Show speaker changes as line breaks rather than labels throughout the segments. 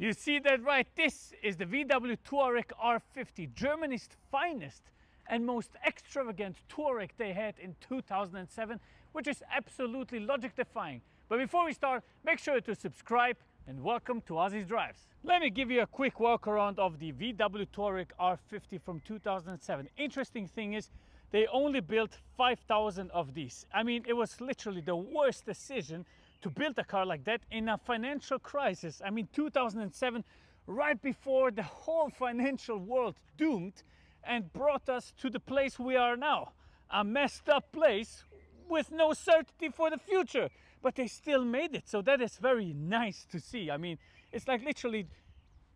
You see that right? This is the VW Touareg R50, Germany's finest and most extravagant Touareg they had in 2007, which is absolutely logic-defying. But before we start, make sure to subscribe and welcome to Ozzy's Drives. Let me give you a quick walk around of the VW Touareg R50 from 2007. Interesting thing is, they only built 5,000 of these. I mean, it was literally the worst decision to build a car like that in a financial crisis. I mean, 2007, right before the whole financial world doomed and brought us to the place we are now. A messed up place with no certainty for the future. But they still made it, so that is very nice to see. I mean, it's like literally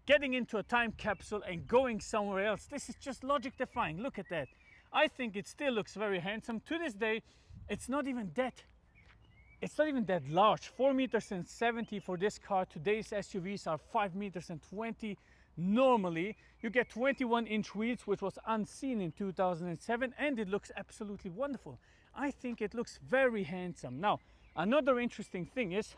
getting into a time capsule and going somewhere else. This is just logic defying. Look at that. I think it still looks very handsome. To this day, it's not even that large. 4 meters and 70 for this car. Today's SUVs are 5 meters and 20. Normally, you get 21-inch wheels, which was unseen in 2007, and it looks absolutely wonderful. I think it looks very handsome. Now, another interesting thing is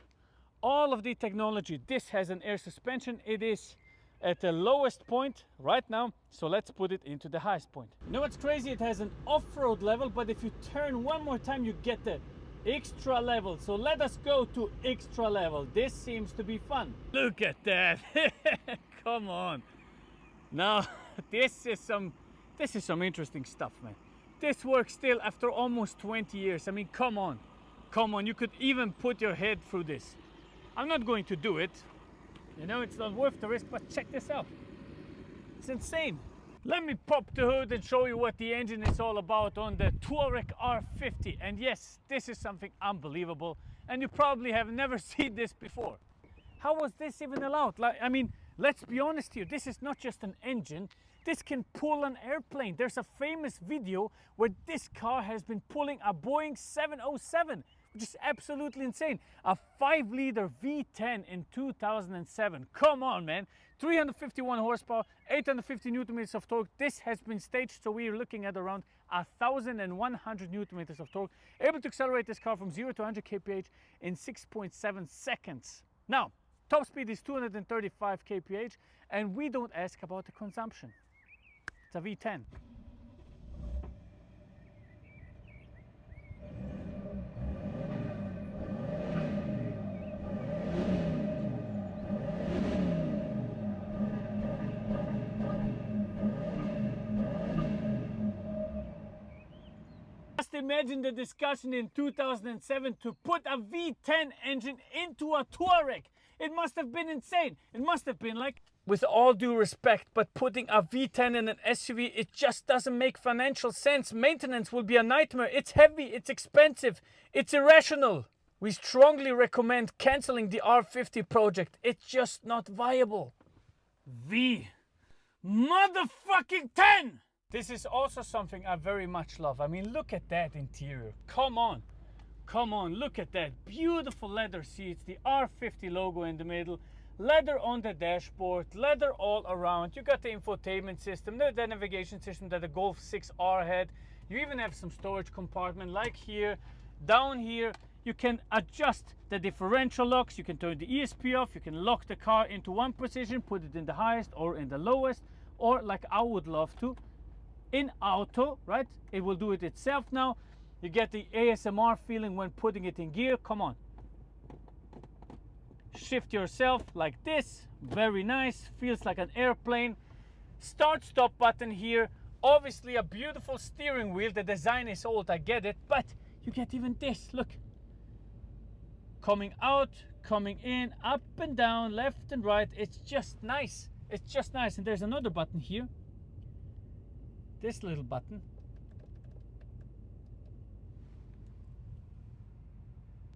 all of the technology. This has an air suspension. It is at the lowest point right now, so let's put it into the highest point. You know what's crazy? It has an off-road level, but if you turn one more time, you get the extra level. So let us go to extra level. This seems to be fun. Look at that. Come on. Now, this is some interesting stuff, man. This works still after almost 20 years. I mean, come on. Come on, you could even put your head through this. I'm not going to do it. You know, it's not worth the risk, but check this out. It's insane. Let me pop the hood and show you what the engine is all about on the Touareg R50. And yes, this is something unbelievable. And you probably have never seen this before. How was this even allowed? Like, I mean, let's be honest here. This is not just an engine. This can pull an airplane. There's a famous video where this car has been pulling a Boeing 707, which is absolutely insane. A 5-liter V10 in 2007. Come on, man. 351 horsepower, 850 newton meters of torque. This has been staged, so we're looking at around 1,100 newton meters of torque. Able to accelerate this car from 0 to 100 kph in 6.7 seconds. Now, top speed is 235 kph, and we don't ask about the consumption. It's a V10. Just imagine the discussion in 2007 to put a V10 engine into a Touareg. It must have been insane. It must have been like, with all due respect, but putting a V10 in an SUV, it just doesn't make financial sense. Maintenance will be a nightmare. It's heavy, it's expensive, it's irrational. We strongly recommend canceling the R50 project. It's just not viable. V motherfucking 10! This is also something I very much love. I mean, look at that interior. Come on. Come on, look at that. Beautiful leather seats, the R50 logo in the middle, leather on the dashboard, leather all around. You got the infotainment system, the navigation system that the Golf 6R had. You even have some storage compartment like here. Down here, you can adjust the differential locks. You can turn the ESP off. You can lock the car into one position, put it in the highest or in the lowest, or like I would love to, in auto, right? It will do it itself now. You get the ASMR feeling when putting it in gear. Come on. Shift yourself like this. Very nice. Feels like an airplane. Start stop button here. Obviously a beautiful steering wheel. The design is old, I get it, but you get even this. Look. Coming out, coming in, up and down, left and right. It's just nice. It's just nice. And there's another button here. This little button.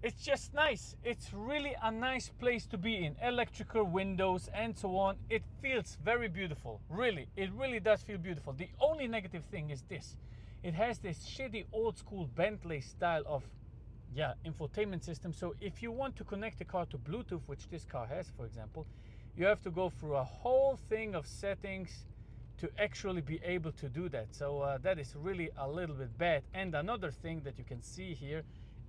It's just nice. It's really a nice place to be in. Electrical windows and so on. It feels very beautiful. Really, it really does feel beautiful. The only negative thing is this. It has this shitty old school Bentley style of infotainment system. So if you want to connect the car to Bluetooth, which this car has, for example, you have to go through a whole thing of settings to actually be able to do that. So that is really a little bit bad. And another thing that you can see here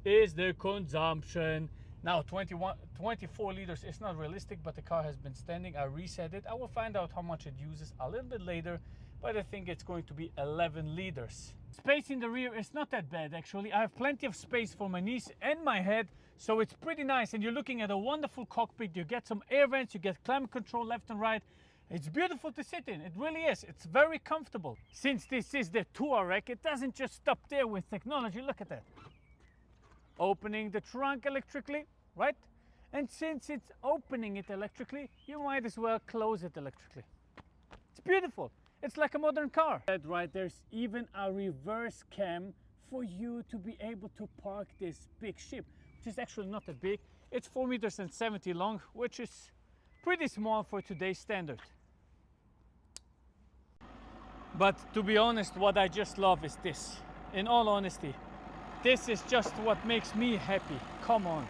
is the consumption. Now 24 liters is not realistic, but the car has been standing. I reset it. I will find out how much it uses a little bit later, but I think it's going to be 11 liters. Space in the rear is not that bad actually. I have plenty of space for my knees and my head, so it's pretty nice. And you're looking at a wonderful cockpit. You get some air vents, you get climate control left and right. It's beautiful to sit in, it really is. It's very comfortable. Since this is the Touareg, it doesn't just stop there with technology. Look at that. Opening the trunk electrically, right? And since it's opening it electrically, you might as well close it electrically. It's beautiful. It's like a modern car. Right, there's even a reverse cam for you to be able to park this big ship, which is actually not that big. It's 4 meters and 70 long, which is pretty small for today's standard. But to be honest, what I just love is this. In all honesty, this is just what makes me happy. Come on,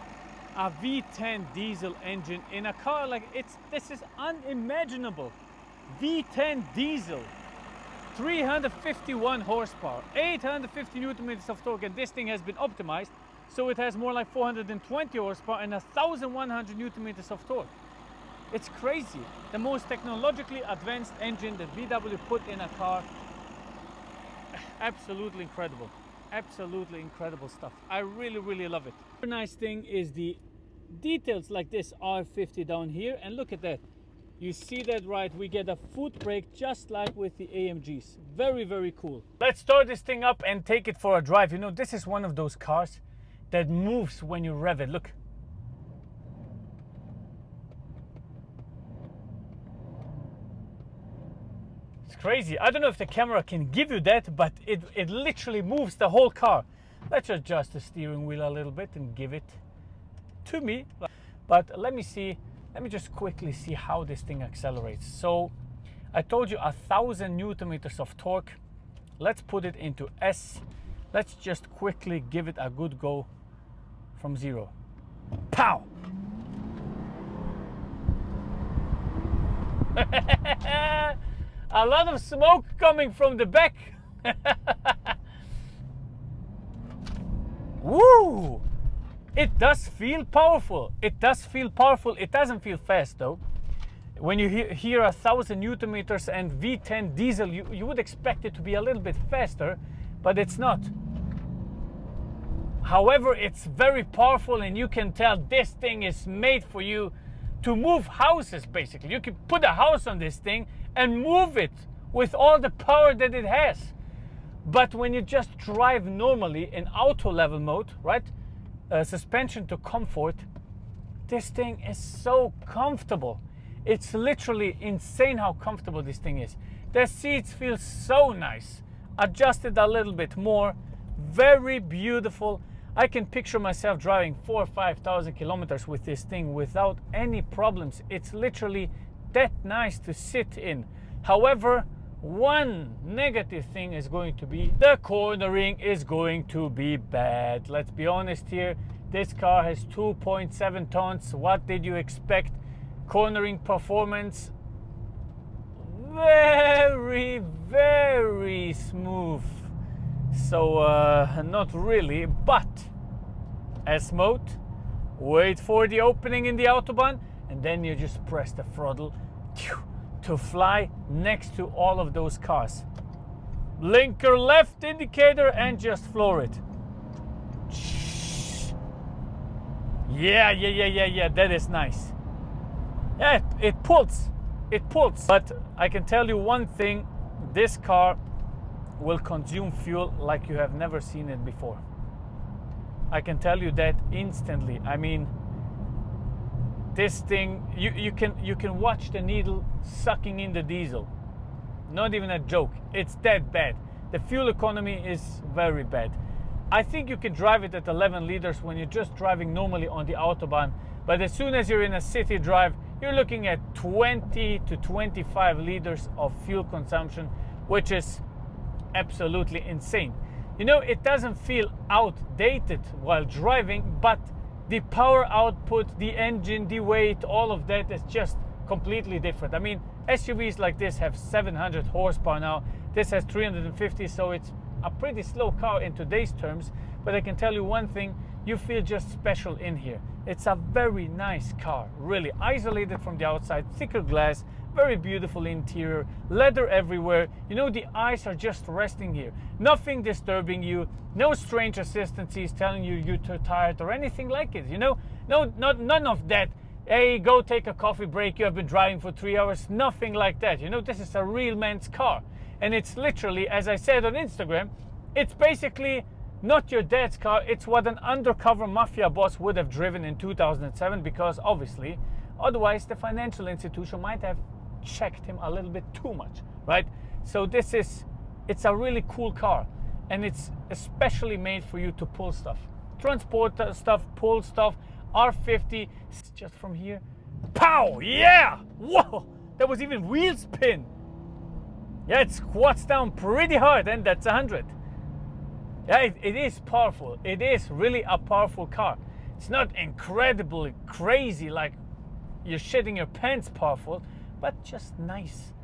a V10 diesel engine in a car like this is unimaginable. V10 diesel, 351 horsepower, 850 newton meters of torque, and this thing has been optimized, so it has more like 420 horsepower and 1,100 newton meters of torque. It's crazy. The most technologically advanced engine that VW put in a car. Absolutely incredible. Absolutely incredible stuff. I really, really love it. The nice thing is the details like this R50 down here, and look at that. You see that, right? We get a foot brake just like with the AMGs. Very, very cool. Let's start this thing up and take it for a drive. You know, this is one of those cars that moves when you rev it. Look. It's crazy. I don't know if the camera can give you that, but it literally moves the whole car. Let's adjust the steering wheel a little bit and give it to me. But let me see. Let me just quickly see how this thing accelerates. So I told you 1,000 newton meters of torque. Let's put it into S. Let's just quickly give it a good go from 0. Pow! A lot of smoke coming from the back. Woo! It does feel powerful. It does feel powerful. It doesn't feel fast though. When you hear 1,000 newton meters and V10 diesel, you would expect it to be a little bit faster, but it's not. However, it's very powerful, and you can tell this thing is made for you to move houses basically. You can put a house on this thing and move it with all the power that it has. But when you just drive normally in auto level mode, right? Suspension to comfort, this thing is so comfortable. It's literally insane how comfortable this thing is. The seats feel so nice. Adjusted a little bit more. Very beautiful. I can picture myself driving 4,000 or 5,000 kilometers with this thing without any problems. It's literally that nice to sit in. However, one negative thing is going to be the cornering is going to be bad. Let's be honest here. This car has 2.7 tons. What did you expect? Cornering performance, very, very smooth. So not really, but S mode, wait for the opening in the Autobahn, and then you just press the throttle to fly next to all of those cars. Blinker left indicator and just floor it. Yeah, that is nice. Yeah, it pulls. But I can tell you one thing, this car will consume fuel like you have never seen it before. I can tell you that instantly. I mean, this thing, you can watch the needle sucking in the diesel. Not even a joke. It's that bad. The fuel economy is very bad. I think you can drive it at 11 liters when you're just driving normally on the Autobahn, but as soon as you're in a city drive, you're looking at 20 to 25 liters of fuel consumption, which is absolutely insane. You know, it doesn't feel outdated while driving, but the power output, the engine, the weight, all of that is just completely different. I mean, SUVs like this have 700 horsepower now. This has 350, so it's a pretty slow car in today's terms. But I can tell you one thing, you feel just special in here. It's a very nice car, really isolated from the outside, thicker glass, very beautiful interior, leather everywhere. You know, the eyes are just resting here. Nothing disturbing you, no strange assistancies telling you you're too tired or anything like it, you know? None of that. Hey, go take a coffee break, you have been driving for 3 hours. Nothing like that. You know, this is a real man's car. And it's literally, as I said on Instagram, it's basically not your dad's car. It's what an undercover mafia boss would have driven in 2007, because obviously, otherwise the financial institution might have checked him a little bit too much, right? So it's a really cool car, and it's especially made for you to pull stuff, transport stuff, pull stuff. R50, just from here, pow, yeah, whoa, there was even wheel spin. Yeah, it squats down pretty hard, and that's 100. Yeah, it is powerful. It is really a powerful car. It's not incredibly crazy like you're shitting your pants powerful, but just nice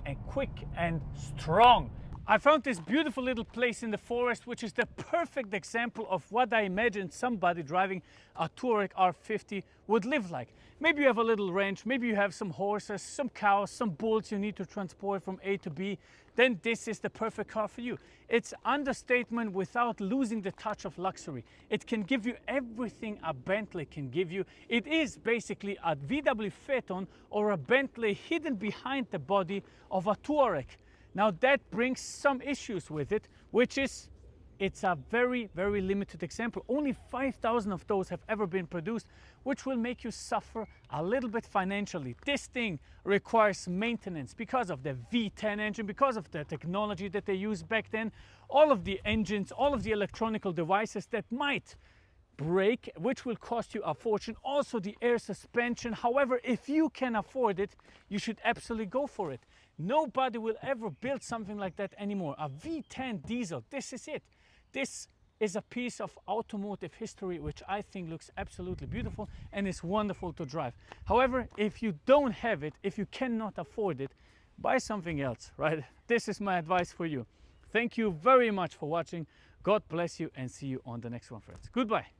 and quick and strong. I found this beautiful little place in the forest, which is the perfect example of what I imagine somebody driving a Touareg R50 would live like. Maybe you have a little ranch, maybe you have some horses, some cows, some bulls you need to transport from A to B. Then this is the perfect car for you. It's understatement without losing the touch of luxury. It can give you everything a Bentley can give you. It is basically a VW Phaeton or a Bentley hidden behind the body of a Touareg. Now that brings some issues with it, which is it's a very, very limited example. Only 5,000 of those have ever been produced, which will make you suffer a little bit financially. This thing requires maintenance because of the V10 engine, because of the technology that they used back then, all of the engines, all of the electronical devices that might break, which will cost you a fortune. Also the air suspension. However, if you can afford it, you should absolutely go for it. Nobody will ever build something like that anymore. A V10 diesel, this is it. This is a piece of automotive history which I think looks absolutely beautiful and is wonderful to drive. However, if you don't have it, if you cannot afford it, buy something else, right? This is my advice for you. Thank you very much for watching. God bless you, and see you on the next one, friends. Goodbye.